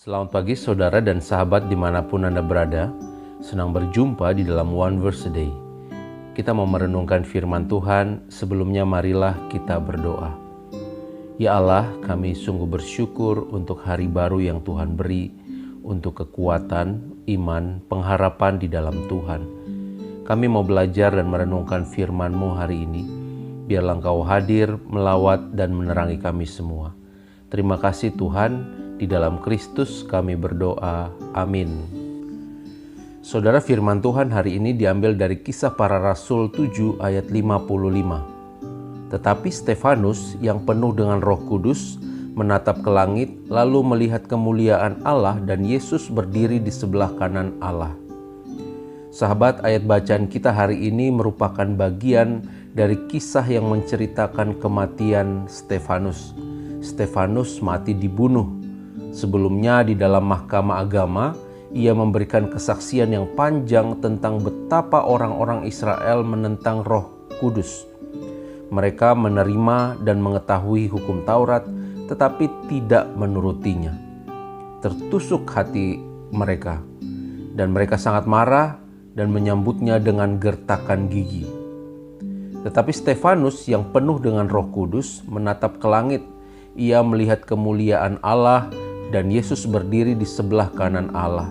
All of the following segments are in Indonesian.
Selamat pagi saudara dan sahabat dimanapun Anda berada. Senang berjumpa di dalam One Verse a Day. Kita mau merenungkan firman Tuhan. Sebelumnya marilah kita berdoa. Ya Allah, kami sungguh bersyukur untuk hari baru yang Tuhan beri, untuk kekuatan, iman, pengharapan di dalam Tuhan. Kami mau belajar dan merenungkan firman-Mu hari ini. Biarlah Engkau hadir, melawat dan menerangi kami semua. Terima kasih Tuhan. Di dalam Kristus kami berdoa. Amin. Saudara, firman Tuhan hari ini diambil dari Kisah Para Rasul 7 ayat 55. Tetapi Stefanus yang penuh dengan Roh Kudus menatap ke langit lalu melihat kemuliaan Allah dan Yesus berdiri di sebelah kanan Allah. Sahabat, ayat bacaan kita hari ini merupakan bagian dari kisah yang menceritakan kematian Stefanus. Stefanus mati dibunuh. Sebelumnya di dalam mahkamah agama, ia memberikan kesaksian yang panjang tentang betapa orang-orang Israel menentang Roh Kudus. Mereka menerima dan mengetahui hukum Taurat, tetapi tidak menurutinya. Tertusuk hati mereka, dan mereka sangat marah dan menyambutnya dengan gertakan gigi. Tetapi Stefanus yang penuh dengan Roh Kudus menatap ke langit. Ia melihat kemuliaan Allah dan Yesus berdiri di sebelah kanan Allah.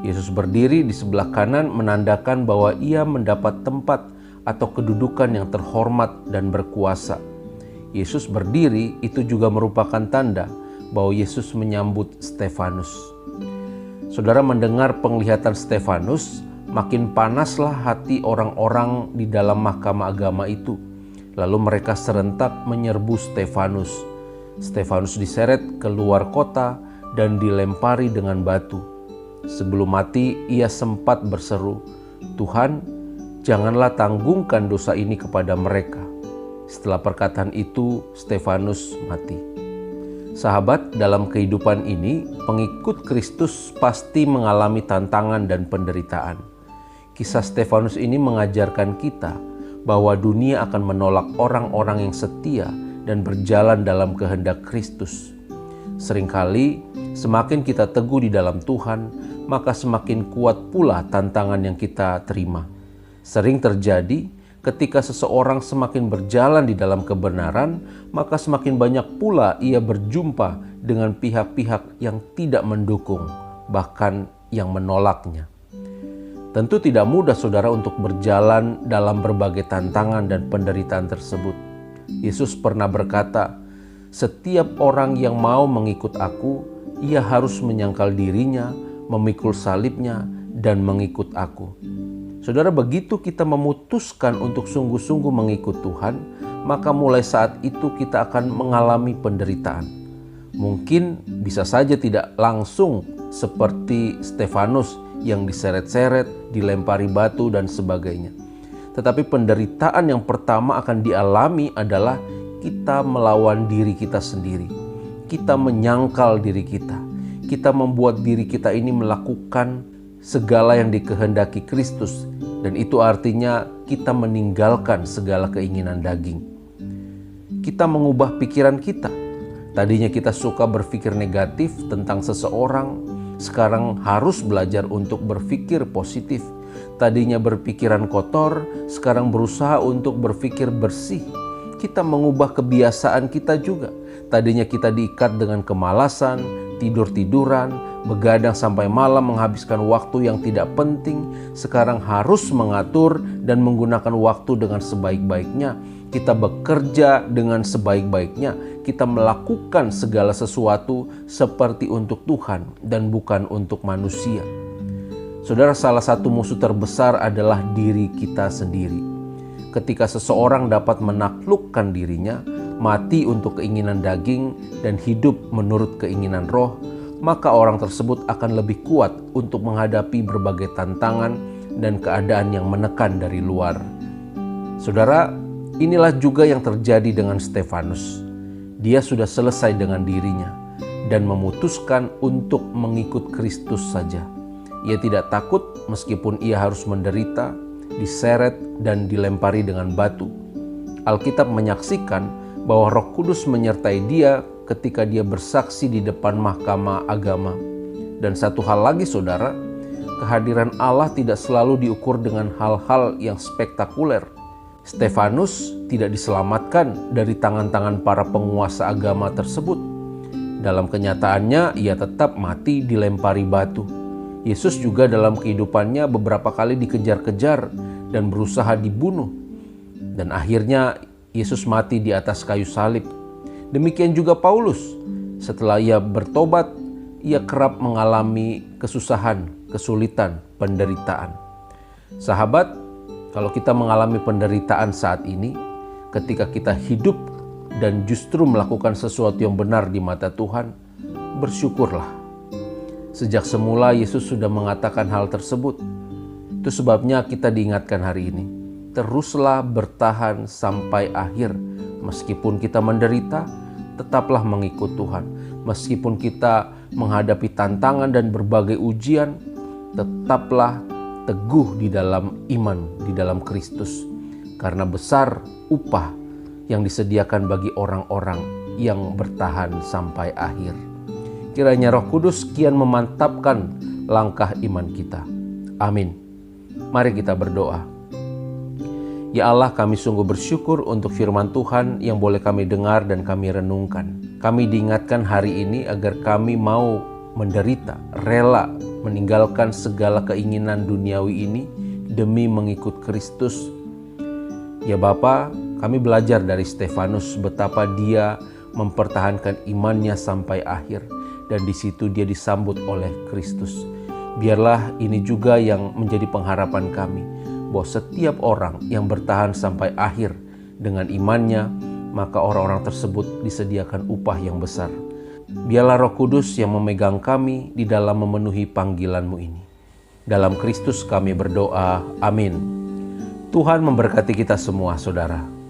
Yesus berdiri di sebelah kanan menandakan bahwa ia mendapat tempat atau kedudukan yang terhormat dan berkuasa. Yesus berdiri itu juga merupakan tanda bahwa Yesus menyambut Stefanus. Saudara, mendengar penglihatan Stefanus, makin panaslah hati orang-orang di dalam mahkamah agama itu. Lalu mereka serentak menyerbu Stefanus. Stefanus diseret keluar kota dan dilempari dengan batu. Sebelum mati, ia sempat berseru, "Tuhan, janganlah tanggungkan dosa ini kepada mereka." Setelah perkataan itu, Stefanus mati. Sahabat, dalam kehidupan ini, pengikut Kristus pasti mengalami tantangan dan penderitaan. Kisah Stefanus ini mengajarkan kita bahwa dunia akan menolak orang-orang yang setia dan berjalan dalam kehendak Kristus. Seringkali semakin kita teguh di dalam Tuhan, maka semakin kuat pula tantangan yang kita terima. Sering terjadi ketika seseorang semakin berjalan di dalam kebenaran, maka semakin banyak pula ia berjumpa dengan pihak-pihak yang tidak mendukung, bahkan yang menolaknya. Tentu tidak mudah saudara untuk berjalan dalam berbagai tantangan dan penderitaan tersebut. Yesus pernah berkata, "Setiap orang yang mau mengikut aku, ia harus menyangkal dirinya, memikul salibnya, dan mengikut aku." Saudara, begitu kita memutuskan untuk sungguh-sungguh mengikut Tuhan, maka mulai saat itu kita akan mengalami penderitaan. Mungkin bisa saja tidak langsung seperti Stefanus yang diseret-seret, dilempari batu, dan sebagainya. Tetapi penderitaan yang pertama akan dialami adalah kita melawan diri kita sendiri. Kita menyangkal diri kita. Kita membuat diri kita ini melakukan segala yang dikehendaki Kristus. Dan itu artinya kita meninggalkan segala keinginan daging. Kita mengubah pikiran kita. Tadinya kita suka berpikir negatif tentang seseorang, sekarang harus belajar untuk berpikir positif. Tadinya berpikiran kotor, sekarang berusaha untuk berpikir bersih. Kita mengubah kebiasaan kita juga. Tadinya kita diikat dengan kemalasan, tidur-tiduran, begadang sampai malam menghabiskan waktu yang tidak penting. Sekarang harus mengatur dan menggunakan waktu dengan sebaik-baiknya. Kita bekerja dengan sebaik-baiknya. Kita melakukan segala sesuatu seperti untuk Tuhan dan bukan untuk manusia. Saudara, salah satu musuh terbesar adalah diri kita sendiri. Ketika seseorang dapat menaklukkan dirinya, mati untuk keinginan daging dan hidup menurut keinginan roh, maka orang tersebut akan lebih kuat untuk menghadapi berbagai tantangan dan keadaan yang menekan dari luar. Saudara, inilah juga yang terjadi dengan Stefanus. Dia sudah selesai dengan dirinya dan memutuskan untuk mengikut Kristus saja. Ia tidak takut meskipun ia harus menderita, diseret, dan dilempari dengan batu. Alkitab menyaksikan bahwa Roh Kudus menyertai dia ketika dia bersaksi di depan mahkamah agama. Dan satu hal lagi saudara, kehadiran Allah tidak selalu diukur dengan hal-hal yang spektakuler. Stefanus tidak diselamatkan dari tangan-tangan para penguasa agama tersebut. Dalam kenyataannya ia tetap mati dilempari batu. Yesus juga dalam kehidupannya beberapa kali dikejar-kejar dan berusaha dibunuh. Dan akhirnya Yesus mati di atas kayu salib. Demikian juga Paulus. Setelah ia bertobat, ia kerap mengalami kesusahan, kesulitan, penderitaan. Sahabat, kalau kita mengalami penderitaan saat ini, ketika kita hidup dan justru melakukan sesuatu yang benar di mata Tuhan, bersyukurlah. Sejak semula Yesus sudah mengatakan hal tersebut. Itu sebabnya kita diingatkan hari ini. Teruslah bertahan sampai akhir. Meskipun kita menderita, tetaplah mengikut Tuhan. Meskipun kita menghadapi tantangan dan berbagai ujian, tetaplah teguh di dalam iman, di dalam Kristus. Karena besar upah yang disediakan bagi orang-orang yang bertahan sampai akhir. Kiranya Roh Kudus kian memantapkan langkah iman kita. Amin. Mari kita berdoa. Ya Allah, kami sungguh bersyukur untuk firman Tuhan yang boleh kami dengar dan kami renungkan. Kami diingatkan hari ini agar kami mau menderita, rela meninggalkan segala keinginan duniawi ini demi mengikut Kristus. Ya Bapa, kami belajar dari Stefanus betapa dia mempertahankan imannya sampai akhir dan di situ dia disambut oleh Kristus. Biarlah ini juga yang menjadi pengharapan kami, bahwa setiap orang yang bertahan sampai akhir dengan imannya, maka orang-orang tersebut disediakan upah yang besar. Biarlah Roh Kudus yang memegang kami di dalam memenuhi panggilan-Mu ini. Dalam Kristus kami berdoa, amin. Tuhan memberkati kita semua, saudara.